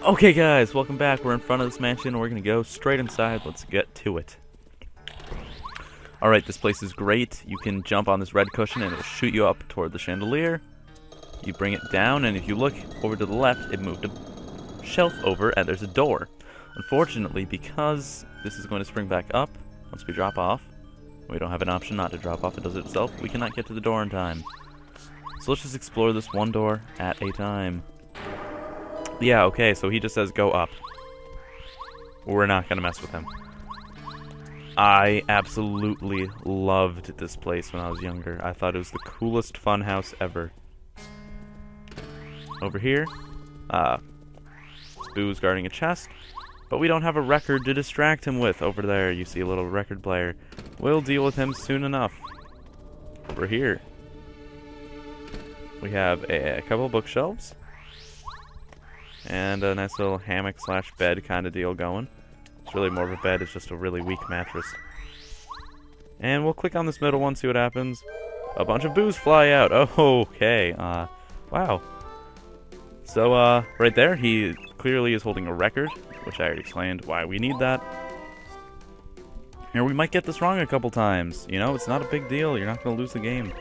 Okay guys, welcome back. We're in front of this mansion. We're gonna go straight inside. Let's get to it. Alright, this place is great. You can jump on this red cushion and it'll shoot you up toward the chandelier. You bring it down, and if you look over to the left, it moved a shelf over and there's a door. Unfortunately, because this is going to spring back up once we drop off, we don't have an option not to drop off. It does it itself. We cannot get to the door in time. So let's just explore this one door at a time. Yeah, okay, so he just says go up. We're not gonna mess with him. I absolutely loved this place when I was younger. I thought it was the coolest fun house ever. Over here, Boo's guarding a chest, but we don't have a record to distract him with. Over there, you see a little record player. We'll deal with him soon enough. Over here, we have a couple of bookshelves. And a nice little hammock slash bed kind of deal going. It's really more of a bed, it's just a really weak mattress. And we'll click on this middle one, see what happens. A bunch of boos fly out. Oh, okay. Wow. So, right there, he clearly is holding a record, which I already explained why we need that. Here, we might get this wrong a couple times. You know, it's not a big deal. You're not going to lose the game.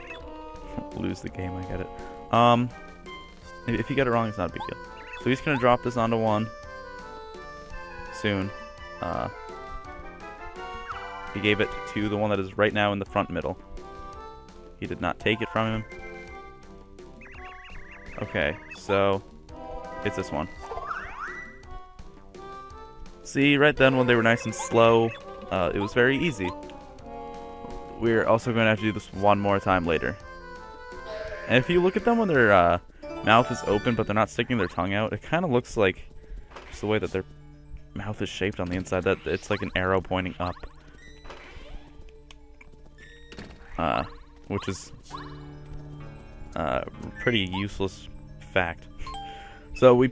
Lose the game, I get it. If you get it wrong, it's not a big deal. So he's going to drop this onto one soon. He gave it to the one that is right now in the front middle. He did not take it from him. Okay, so it's this one. See, right then when they were nice and slow, it was very easy. We're also going to have to do this one more time later. And if you look at them when they're mouth is open, but they're not sticking their tongue out. It kind of looks like just the way that their mouth is shaped on the inside. That it's like an arrow pointing up, which is pretty useless fact. So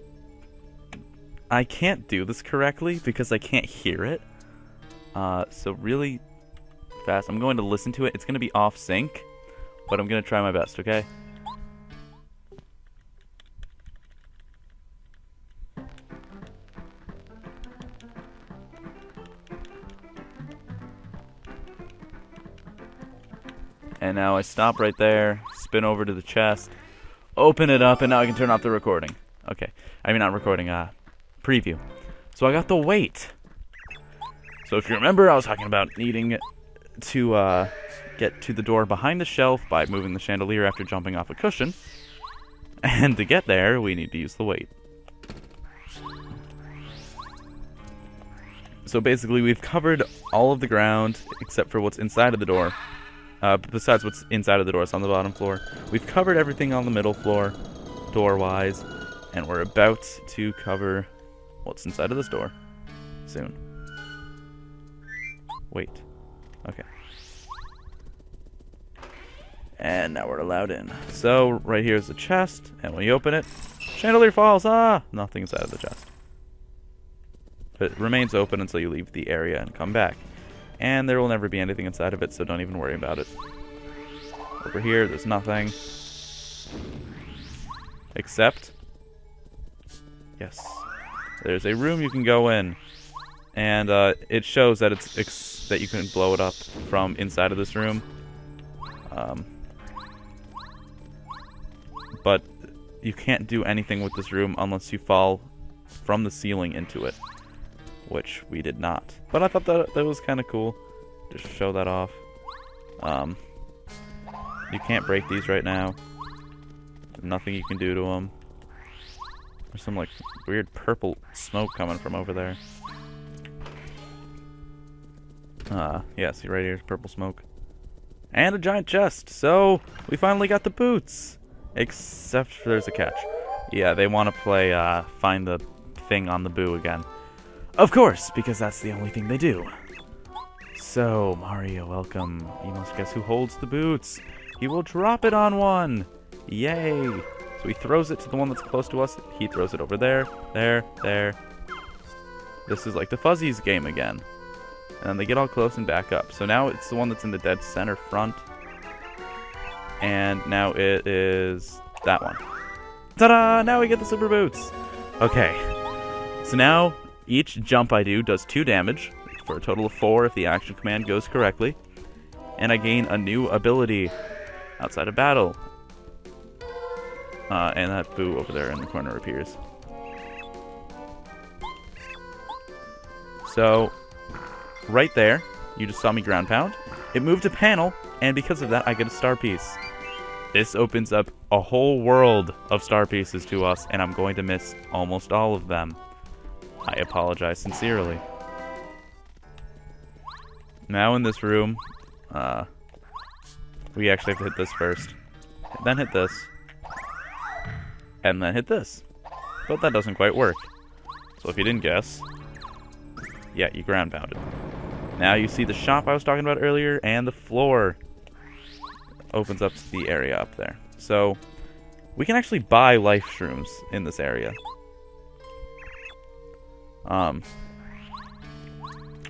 I can't do this correctly because I can't hear it. So really fast, I'm going to listen to it. It's going to be off sync, but I'm going to try my best. Okay. And now I stop right there, spin over to the chest, open it up, and now I can turn off the recording. Okay. I mean, not recording, preview. So I got the weight. So if you remember, I was talking about needing to get to the door behind the shelf by moving the chandelier after jumping off a cushion. And to get there, we need to use the weight. So basically, we've covered all of the ground except for what's inside of the door. Besides what's inside of the door, it's on the bottom floor. We've covered everything on the middle floor, door-wise, and we're about to cover what's inside of this door soon. Wait. Okay. And now we're allowed in. So, right here is the chest, and when you open it, chandelier falls! Ah! Nothing inside of the chest. But it remains open until you leave the area and come back. And there will never be anything inside of it, so don't even worry about it. Over here, there's nothing. Except... yes. There's a room you can go in. And it shows that that you can blow it up from inside of this room. But you can't do anything with this room unless you fall from the ceiling into it. Which we did not. But I thought that was kind of cool. Just show that off. You can't break these right now. There's nothing you can do to them. There's some like weird purple smoke coming from over there. Yeah, see right here, purple smoke. And a giant chest. So we finally got the boots. Except for there's a catch. Yeah, they want to play find the thing on the boo again. Of course, because that's the only thing they do. So, Mario, welcome. You must guess who holds the boots. He will drop it on one. Yay. So he throws it to the one that's close to us. He throws it over there, there. This is like the Fuzzies game again. And then they get all close and back up. So now it's the one that's in the dead center front. And now it is that one. Ta-da! Now we get the super boots. Okay. So now, each jump I do does 2 damage, for a total of 4 if the action command goes correctly. And I gain a new ability outside of battle. And that boo over there in the corner appears. So, right there, you just saw me ground pound. It moved a panel, and because of that, I get a star piece. This opens up a whole world of star pieces to us, and I'm going to miss almost all of them. I apologize sincerely. Now in this room, we actually have to hit this first. Then hit this. And then hit this. But that doesn't quite work. So if you didn't guess, yeah, you ground pounded. Now you see the shop I was talking about earlier, and the floor opens up to the area up there. So we can actually buy life shrooms in this area.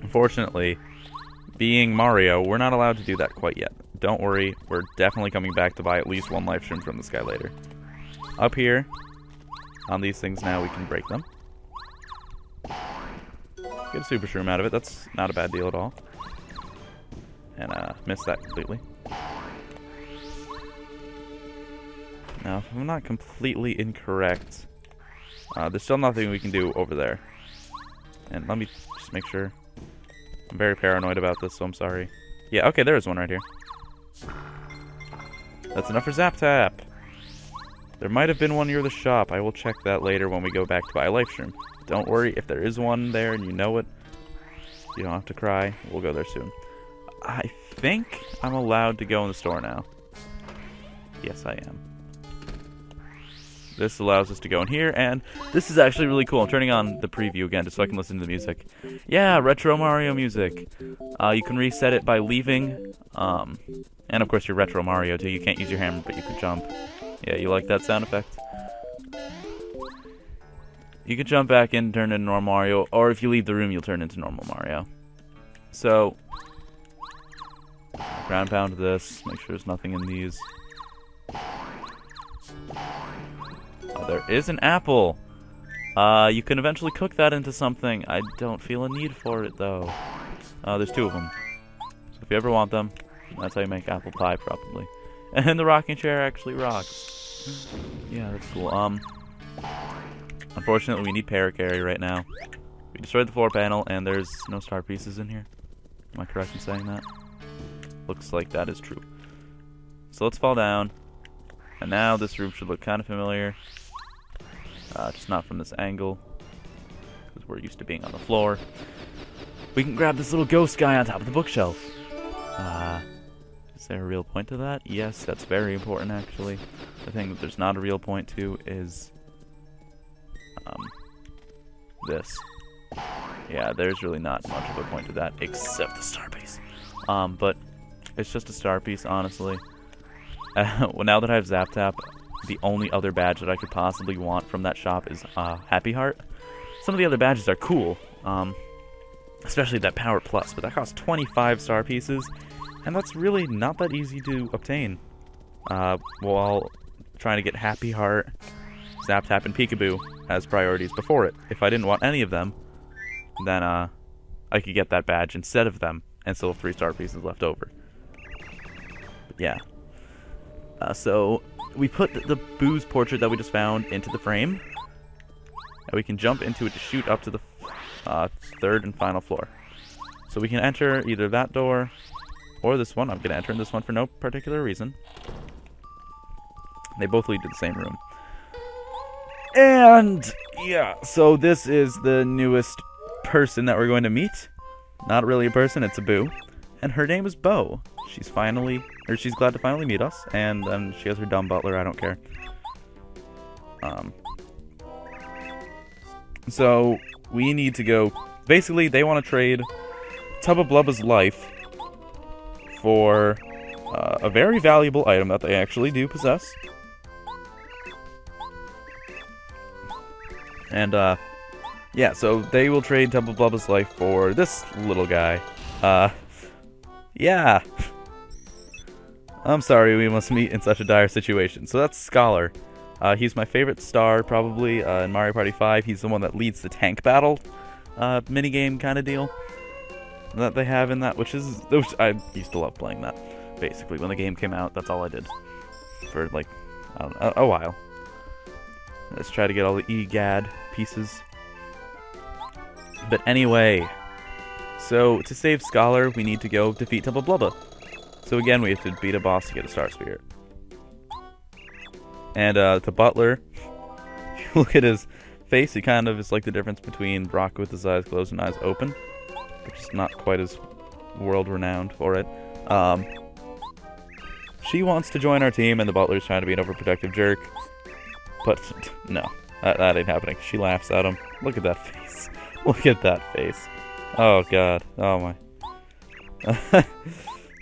Unfortunately, being Mario, we're not allowed to do that quite yet. Don't worry, we're definitely coming back to buy at least 1 life shroom from this guy later. Up here, on these things now, we can break them. Get a super shroom out of it, that's not a bad deal at all. And, missed that completely. Now, if I'm not completely incorrect, there's still nothing we can do over there. And let me just make sure. I'm very paranoid about this, so I'm sorry. Yeah, okay, there is one right here. That's enough for Zap Tap. There might have been one near the shop. I will check that later when we go back to buy a life shroom. Don't worry, if there is one there and you know it, you don't have to cry. We'll go there soon. I think I'm allowed to go in the store now. Yes, I am. This allows us to go in here, and this is actually really cool. I'm turning on the preview again just so I can listen to the music. Yeah, retro Mario music. You can reset it by leaving, and of course you're retro Mario too. You can't use your hammer, but you can jump. Yeah, you like that sound effect? You can jump back in and turn into normal Mario, or if you leave the room, you'll turn into normal Mario. So, ground pound this, make sure there's nothing in these. Oh, there is an apple. You can eventually cook that into something. I don't feel a need for it, though. There's 2 of them. So if you ever want them, that's how you make apple pie, probably. And the rocking chair actually rocks. Yeah, that's cool. Unfortunately, we need Paracarry right now. We destroyed the floor panel, and there's no star pieces in here. Am I correct in saying that? Looks like that is true. So let's fall down. And now this room should look kind of familiar. Just not from this angle, because we're used to being on the floor. We can grab this little ghost guy on top of the bookshelf. Is there a real point to that? Yes, that's very important, actually. The thing that there's not a real point to is this. Yeah, there's really not much of a point to that, except the star piece. But it's just a star piece, honestly. Well, now that I have Zap Tap, the only other badge that I could possibly want from that shop is Happy Heart. Some of the other badges are cool, especially that Power Plus, but that costs 25 star pieces, and that's really not that easy to obtain while trying to get Happy Heart, Zap Tap, and Peekaboo as priorities before it. If I didn't want any of them, then I could get that badge instead of them and still have 3 star pieces left over. But yeah. So we put the Boo's portrait that we just found into the frame, and we can jump into it to shoot up to the 3rd and final floor. So we can enter either that door or this one. I'm going to enter in this one for no particular reason. They both lead to the same room. And yeah, so this is the newest person that we're going to meet. Not really a person, it's a Boo. And her name is Bo. She's glad to finally meet us, and she has her dumb butler, I don't care. So, we need to go... Basically, they want to trade Tubba Blubba's life for a very valuable item that they actually do possess. And, yeah, so they will trade Tubba Blubba's life for this little guy. Yeah. I'm sorry we must meet in such a dire situation. So that's Scholar. He's my favorite star, probably, in Mario Party 5. He's the one that leads the tank battle minigame kind of deal that they have in that, which I used to love playing that. Basically, when the game came out, that's all I did for, like, I don't know, a while. Let's try to get all the EGAD pieces. But anyway, so to save Scholar, we need to go defeat Tubba Blubba. So again, we have to beat a boss to get a Star Spirit. And the butler, if you look at his face, he kind of is like the difference between Brock with his eyes closed and eyes open, which is not quite as world-renowned for it. She wants to join our team, and the butler's trying to be an overprotective jerk. But no, that ain't happening. She laughs at him. Look at that face. Look at that face. Oh god. Oh my.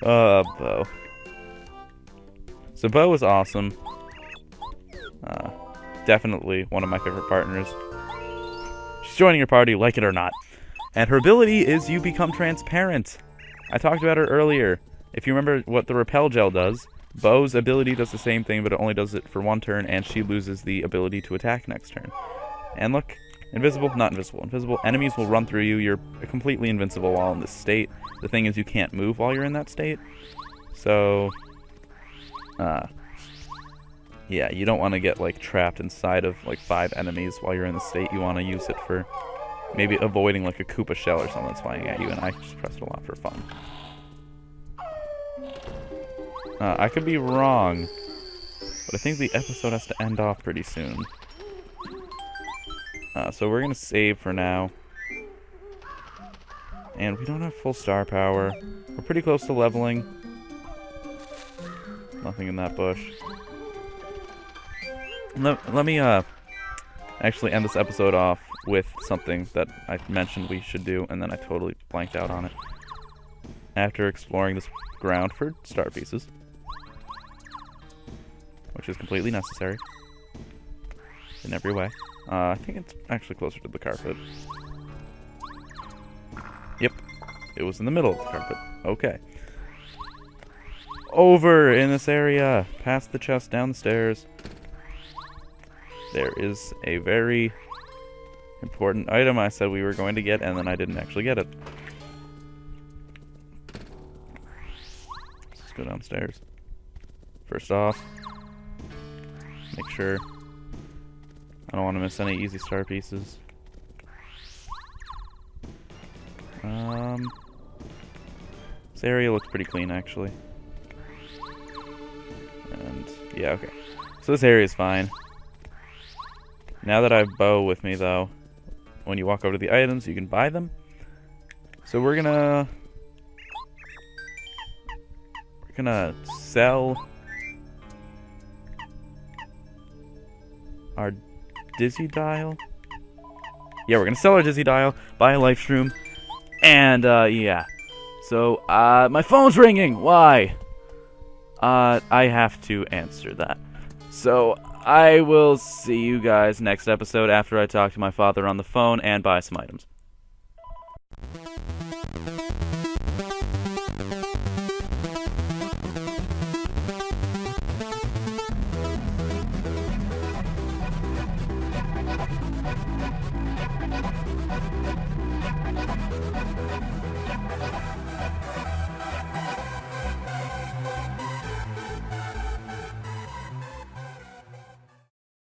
Bo. So Bo is awesome. Definitely one of my favorite partners. She's joining your party, like it or not. And her ability is you become transparent. I talked about her earlier. If you remember what the repel gel does, Bo's ability does the same thing, but it only does it for one turn, and she loses the ability to attack next turn. And look, invisible, not invisible. Invisible, enemies will run through you. You're completely invincible while in this state. The thing is, you can't move while you're in that state. So, yeah, you don't want to get, like, trapped inside of, like, 5 enemies while you're in the state. You want to use it for maybe avoiding, like, a Koopa shell or something that's flying at you, and I just pressed it a lot for fun. I could be wrong, but I think the episode has to end off pretty soon. So we're going to save for now. And we don't have full star power. We're pretty close to leveling. Nothing in that bush. Let me actually end this episode off with something that I mentioned we should do, and then I totally blanked out on it. After exploring this ground for star pieces, which is completely necessary in every way. I think it's actually closer to the carpet. Yep, it was in the middle of the carpet. Okay. Over in this area, past the chest, down the stairs, there is a very important item I said we were going to get, and then I didn't actually get it. Let's go downstairs. First off, make sure I don't want to miss any easy star pieces. This area looks pretty clean, actually. And, yeah, okay. So this area is fine. Now that I have Bo with me, though, when you walk over to the items, you can buy them. So we're gonna sell our Dizzy Dial. Yeah, we're gonna sell our Dizzy Dial, buy a life shroom, and yeah. So my phone's ringing. Why? I have to answer that. So I will see you guys next episode after I talk to my father on the phone and buy some items.